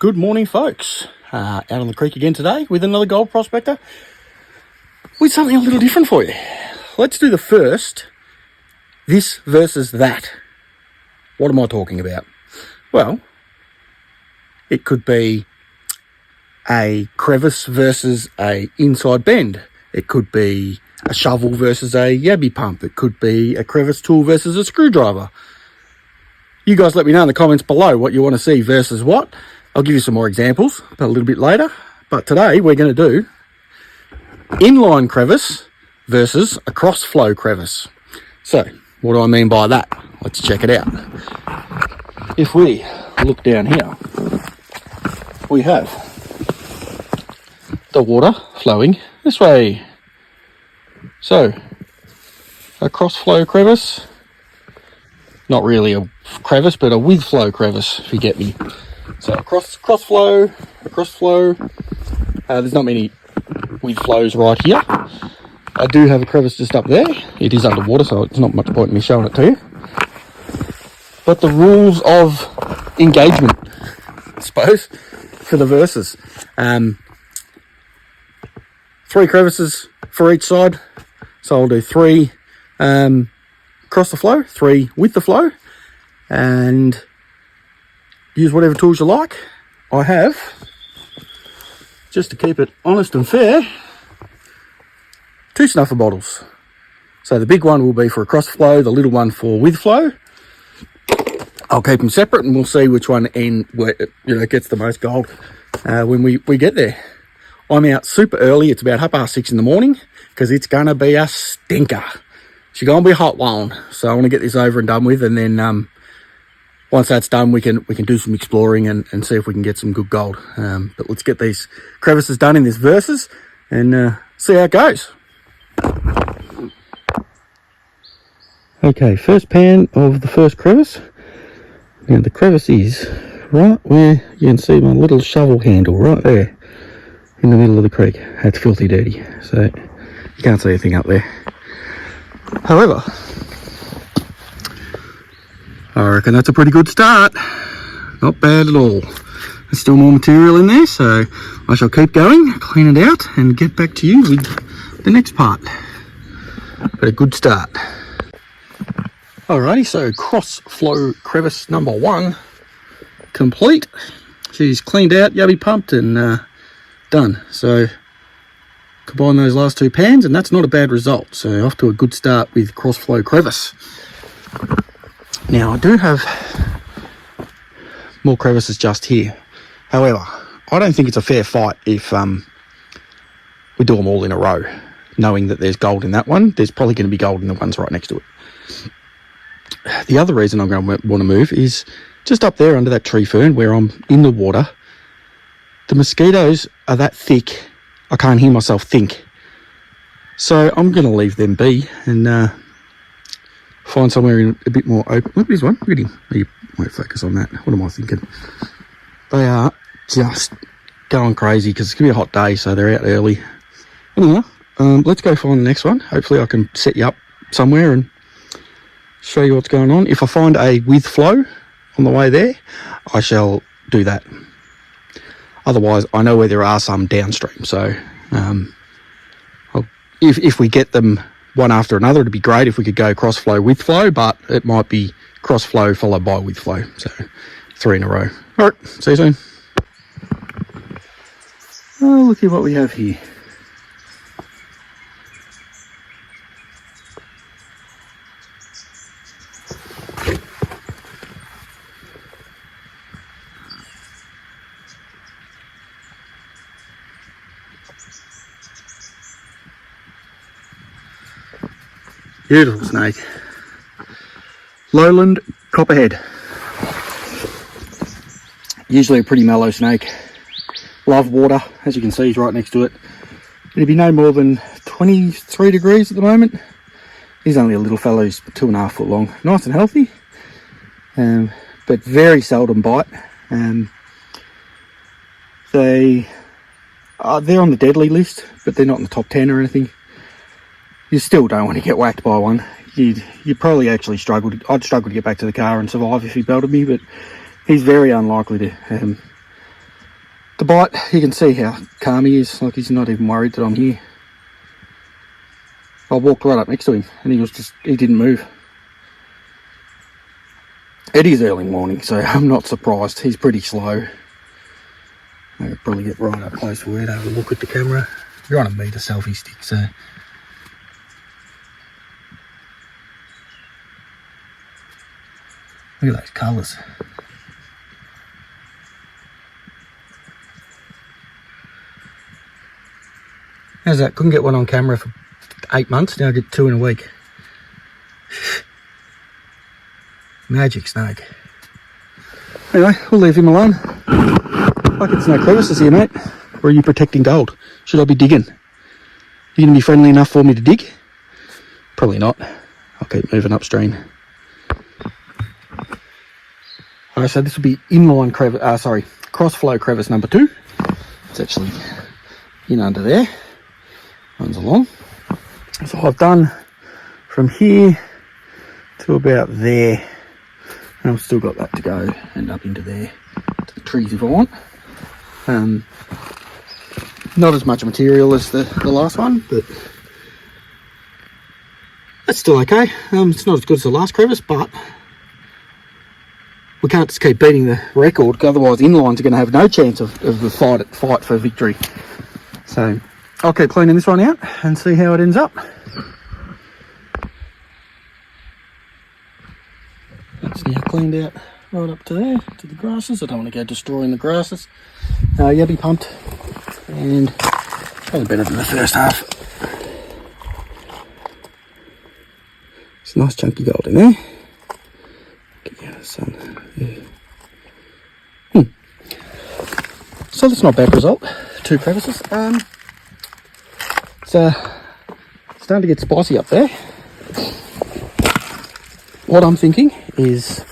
Good morning, folks. Out on the creek again today with another gold prospector with something a little different for you. Let's do the first this versus that. What am I talking about? Well, it could be a crevice versus a inside bend. It could be a shovel versus a yabby pump. It could be a crevice tool versus a screwdriver. You guys let me know in the comments below what you want to see versus what. I'll give you some more examples a little bit later. But today we're going to do inline crevice versus a cross flow crevice. So what do I mean by that? Let's check it out. If we look down here, we have the water flowing this way. So a cross flow crevice, not really a crevice, but a with flow crevice, if you get me. So a cross flow. There's not many with flows right here. I do have a crevice just up there. It is underwater, so it's not much point in me showing it to you. But the rules of engagement, I suppose, for the verses. 3 crevices for each side. So I'll do 3 cross the flow, 3 with the flow, and use whatever tools you like. I have, just to keep it honest and fair, 2 snuffer bottles. So the big one will be for a cross flow, the little one for with flow. I'll keep them separate and we'll see which one gets the most gold when we get there. I'm out super early. It's about 6:30 in the morning because it's going to be a stinker. It's going to be a hot one. So I want to get this over and done with, and then once that's done, we can do some exploring and see if we can get some good gold. But let's get these crevices done in this versus and see how it goes. Okay, first pan of the first crevice. Now the crevice is right where you can see my little shovel handle right there in the middle of the creek. That's filthy dirty, so you can't see a thing up there. However, I reckon that's a pretty good start. Not bad at all. There's still more material in there, so I shall keep going, clean it out, and get back to you with the next part. But a good start. Alrighty, so cross flow crevice number 1 complete. She's cleaned out, yabby pumped, and done. So combine those last 2 pans, and that's not a bad result. So off to a good start with cross flow crevice. Now I do have more crevices just here. However, I don't think it's a fair fight if we do them all in a row, knowing that there's gold in that one. There's probably going to be gold in the ones right next to it. The other reason I'm going to want to move is just up there under that tree fern where I'm in the water. The mosquitoes are that thick, I can't hear myself think. So I'm going to leave them be and find somewhere in a bit more open. Look at this one, look at him. You won't focus on that. What am I thinking? They are just going crazy because it's going to be a hot day, so they're out early. Anyhow, let's go find the next one. Hopefully I can set you up somewhere and show you what's going on. If I find a with flow on the way there, I shall do that. Otherwise, I know where there are some downstream, so if we get them one after another, it'd be great if we could go cross flow with flow, but it might be cross flow followed by with flow, so 3 in a row. All right, see you soon. Oh, look at what we have here. Beautiful snake. Lowland copperhead. Usually a pretty mellow snake. Love water, as you can see, he's right next to it. It'd be no more than 23 degrees at the moment. He's only a little fellow, he's 2.5 foot long. Nice and healthy, but very seldom bite. They're on the deadly list, but they're not in the top 10 or anything. You still don't want to get whacked by one. You'd probably actually struggle. I'd struggle to get back to the car and survive if he belted me, but he's very unlikely to the bite, you can see how calm he is, like he's not even worried that I'm here. I walked right up next to him and he didn't move. It is early morning, so I'm not surprised. He's pretty slow. I could probably get right up close to it, have a look at the camera. You're on a meter selfie stick, so. Look at those colours. How's that? Couldn't get one on camera for 8 months, now I get 2 in a week. Magic snake. Anyway, we'll leave him alone. Like it's no crevices here, mate. Or are you protecting gold? Should I be digging? You gonna be friendly enough for me to dig? Probably not. I'll keep moving upstream. Alright, so this will be inline crevice, cross flow crevice number 2. It's actually in under there. Runs along. So I've done from here to about there. And I've still got that to go and up into there to the trees if I want. Not as much material as the last one, but that's still okay. It's not as good as the last crevice, but we can't just keep beating the record, otherwise inlines are going to have no chance of the fight for victory. So I'll keep cleaning this one out and see how it ends up. That's now cleaned out right up to there, to the grasses. I don't want to go destroying the grasses. Yabby pumped, and probably better than the first half. It's a nice chunky gold in there. Get you out of the sun. Yeah. So that's not a bad result. 2 crevices. It's starting to get spicy up there. What I'm thinking is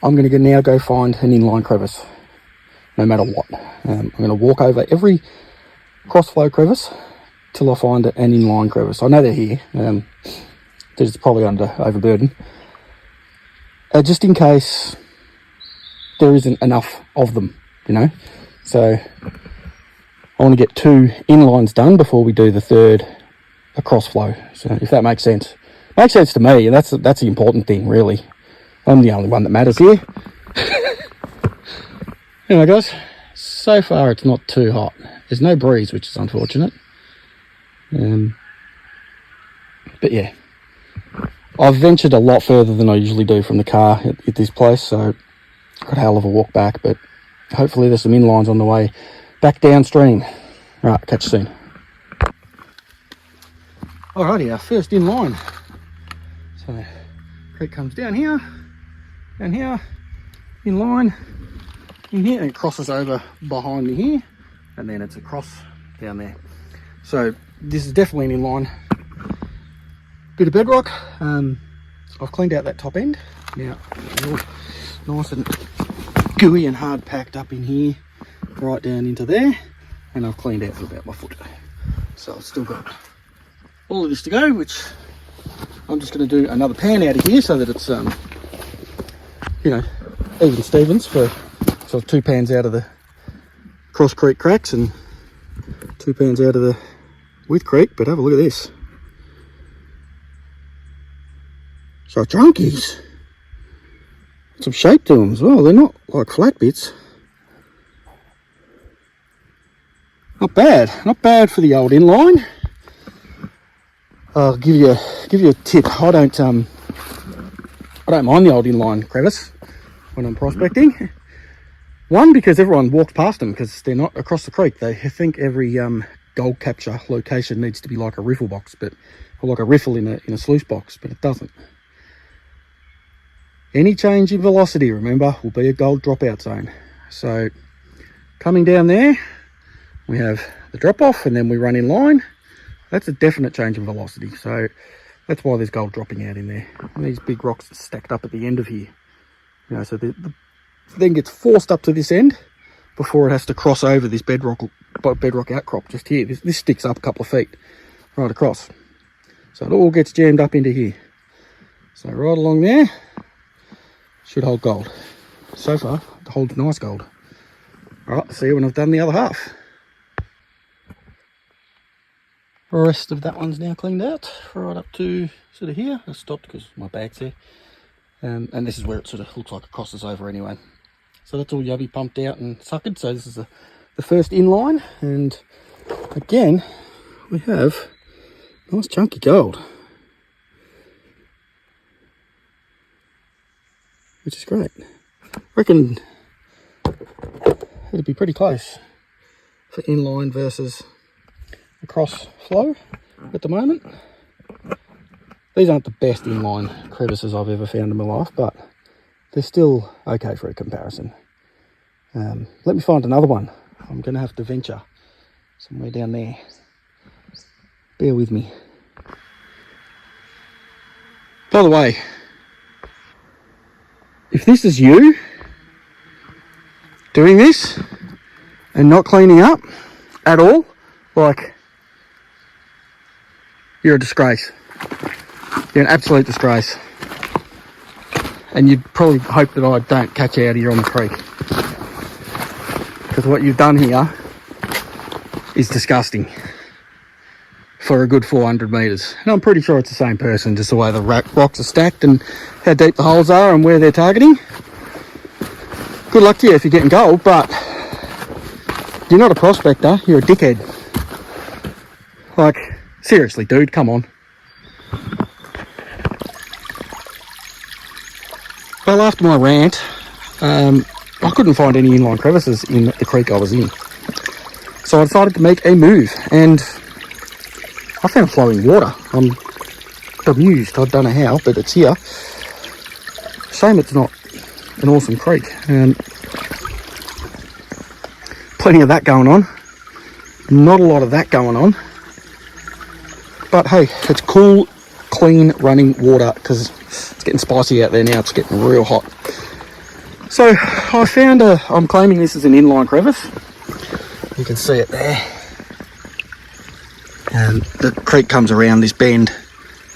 I'm going to now go find an inline crevice, no matter what. I'm going to walk over every cross-flow crevice till I find an inline crevice. I know they're here. They're just probably under overburden. Just in case there isn't enough of them, you know. So I want to get 2 inlines done before we do the third across flow. So if that makes sense. Makes sense to me, and that's the important thing, really. I'm the only one that matters here. Anyway, guys, so far it's not too hot. There's no breeze, which is unfortunate. But yeah, I've ventured a lot further than I usually do from the car at this place, so I've got a hell of a walk back, but hopefully there's some inlines on the way back downstream. Right, catch you soon. Alrighty, our first inline. So, creek comes down here, in line, in here, and it crosses over behind me here, and then it's across down there. So this is definitely an inline. Bit of bedrock. I've cleaned out that top end. Now, nice and gooey and hard packed up in here, right down into there, and I've cleaned out for about my foot. So I've still got all of this to go, which I'm just going to do another pan out of here so that it's, you know, even Stevens for sort of 2 pans out of the Cross Creek cracks and 2 pans out of the With Creek. But have a look at this. So chunkies. Some shape to them as well. They're not like flat bits. Not bad for the old inline. I'll give you a tip. I don't mind the old inline crevice when I'm prospecting. One, because everyone walks past them because they're not across the creek. They think every gold capture location needs to be like a riffle box, or like a riffle in a sluice box, but it doesn't. Any change in velocity, remember, will be a gold dropout zone. So coming down there, we have the drop off, and then we run in line. That's a definite change in velocity, so that's why there's gold dropping out in there. And these big rocks are stacked up at the end of here. You know, so the thing gets forced up to this end before it has to cross over this bedrock outcrop just here. This sticks up a couple of feet right across. So it all gets jammed up into here. So right along there, should hold gold. So far, it holds nice gold. Alright, see you when I've done the other half. The rest of that one's now cleaned out, right up to sort of here. I stopped because my bag's there. And this is where it sort of looks like it crosses over anyway. So that's all yubby pumped out and suckered. So this is the first inline, and again we have nice chunky gold, which is great. I reckon it'd be pretty close for inline versus across flow at the moment. These aren't the best inline crevices I've ever found in my life, but they're still okay for a comparison. Let me find another one. I'm going to have to venture somewhere down there. Bear with me. By the way, if this is you doing this and not cleaning up at all, like, you're a disgrace. You're an absolute disgrace. And you'd probably hope that I don't catch you out here on the creek. Because what you've done here is disgusting. For a good 400 metres. And I'm pretty sure it's the same person, just the way the rocks are stacked and how deep the holes are and where they're targeting. Good luck to you if you're getting gold, but you're not a prospector, you're a dickhead. Like, seriously, dude, come on. Well, after my rant, I couldn't find any inline crevices in the creek I was in. So I decided to make a move, and I found flowing water. I'm bemused, I don't know how, but it's here. Shame it's not an awesome creek. Plenty of that going on. Not a lot of that going on. But hey, it's cool, clean running water, because it's getting spicy out there now. It's getting real hot. So I found I'm claiming this is an inline crevice. You can see it there. And the creek comes around this bend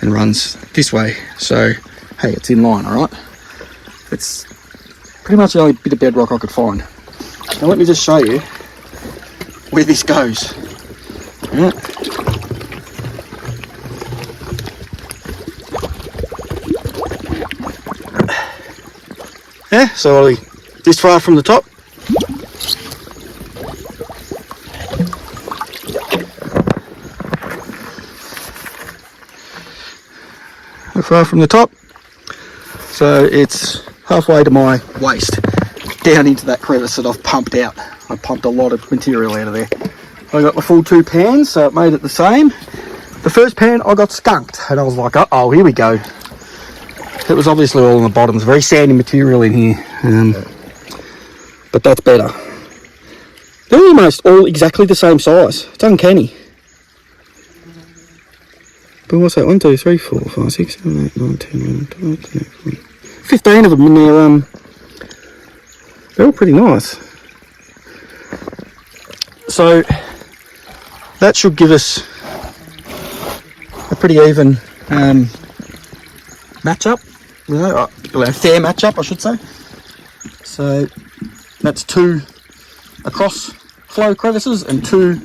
and runs this way. So hey, it's inline, all right? It's pretty much the only bit of bedrock I could find. Now let me just show you where this goes. All right. Yeah, so I'll be this far from the top. Far from the top. So it's halfway to my waist, down into that crevice that I've pumped out. I pumped a lot of material out of there. I got the full 2 pans, so it made it the same. The first pan I got skunked, and I was like, uh-oh, here we go. It was obviously all on the bottom. It's very sandy material in here, but that's better. They're almost all exactly the same size. It's uncanny. But what's that? 1, 2, 3, 4, 5, 6, 7, 8, 9, 10, 11, 12, 13, 14, 15 of them, and they're all pretty nice. So that should give us a pretty even match-up. You know, a fair match-up, I should say. So that's 2 across flow crevices and 2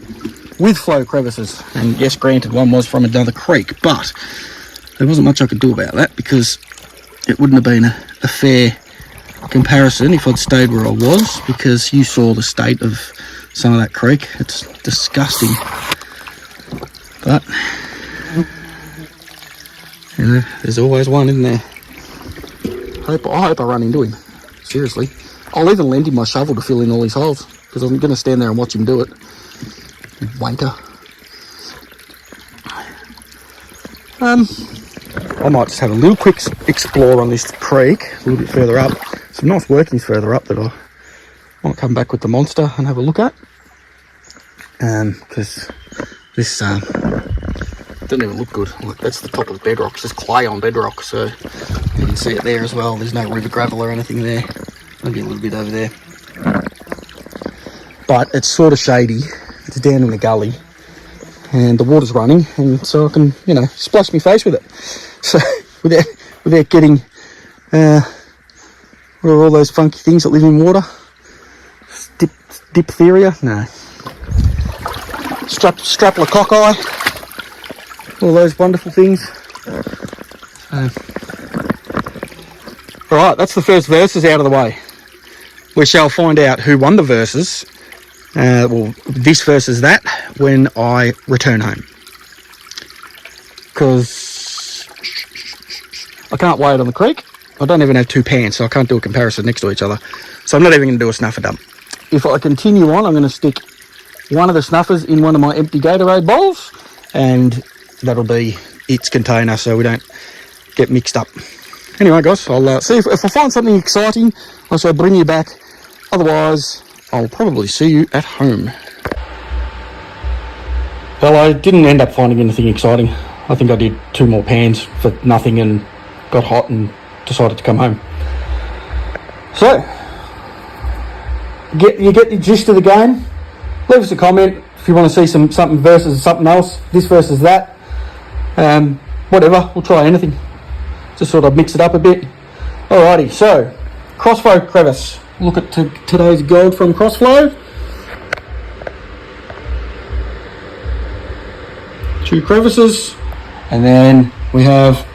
with flow crevices. And yes, granted, one was from another creek, but there wasn't much I could do about that because it wouldn't have been a fair comparison if I'd stayed where I was, because you saw the state of some of that creek. It's disgusting. But you know, there's always one in there. I hope I run into him. Seriously. I'll even lend him my shovel to fill in all these holes, because I'm going to stand there and watch him do it. Wanker. I might just have a little quick explore on this creek a little bit further up. Some nice workings further up that I might come back with the monster and have a look at. Because this doesn't even look good. Look, that's the top of the bedrock. It's just clay on bedrock, so you can see it there as well. There's no river gravel or anything there. Maybe a little bit over there. But it's sort of shady. It's down in the gully. And the water's running, and so I can, you know, splash my face with it. So, without getting, what are all those funky things that live in water? diphtheria? No. Streptococci. All those wonderful things. Alright, that's the first verses out of the way. We shall find out who won the verses, well, this versus that, when I return home. Because I can't weigh it on the creek. I don't even have two pans, so I can't do a comparison next to each other. So I'm not even going to do a snuffer dump. If I continue on, I'm going to stick one of the snuffers in one of my empty Gatorade bottles, and that'll be its container so we don't get mixed up. Anyway, guys, I'll see if I find something exciting, I shall bring you back. Otherwise, I'll probably see you at home. Well, I didn't end up finding anything exciting. I think I did 2 more pans for nothing and got hot and decided to come home. So, you get the gist of the game. Leave us a comment if you want to see something versus something else. This versus that. Whatever, we'll try anything. Just sort of mix it up a bit. Alrighty, so Crossflow Crevice. Look at today's gold from Crossflow. 2 crevices, and then we have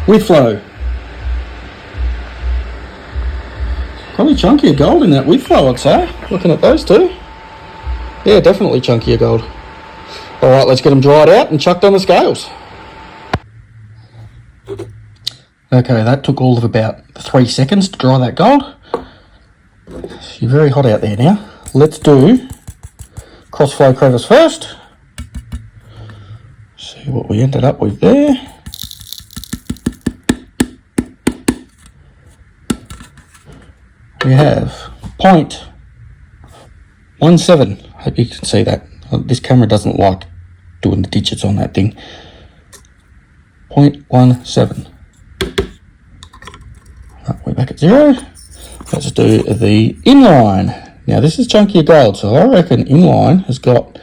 with flow. Probably chunkier gold in that with flow, I'd say. Looking at those two, yeah, definitely chunkier gold. All right, let's get them dried out and chucked on the scales. Okay, that took all of about 3 seconds to dry that gold. You're very hot out there now. Let's do Crossflow Crevice first. See what we ended up with there. We have 0.17. Hope you can see that. This camera doesn't like doing the digits on that thing. 0.17. We're back at 0. Let's do the inline. Now this is chunkier gold, so I reckon inline has got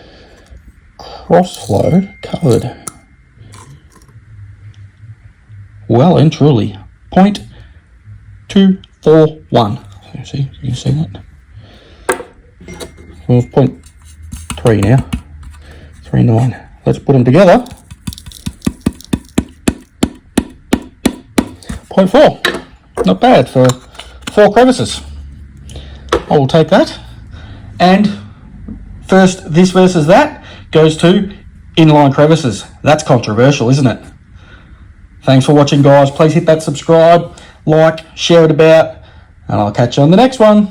Crossflow covered. Well and truly. 0.241. See, you see that? Well, 0.3 now. 3.9. Let's put them together. 0.4. Not bad for 4 crevices. I will take that. And first, this versus that goes to inline crevices. That's controversial, isn't it? Thanks for watching, guys. Please hit that subscribe, like, share it about, and I'll catch you on the next one.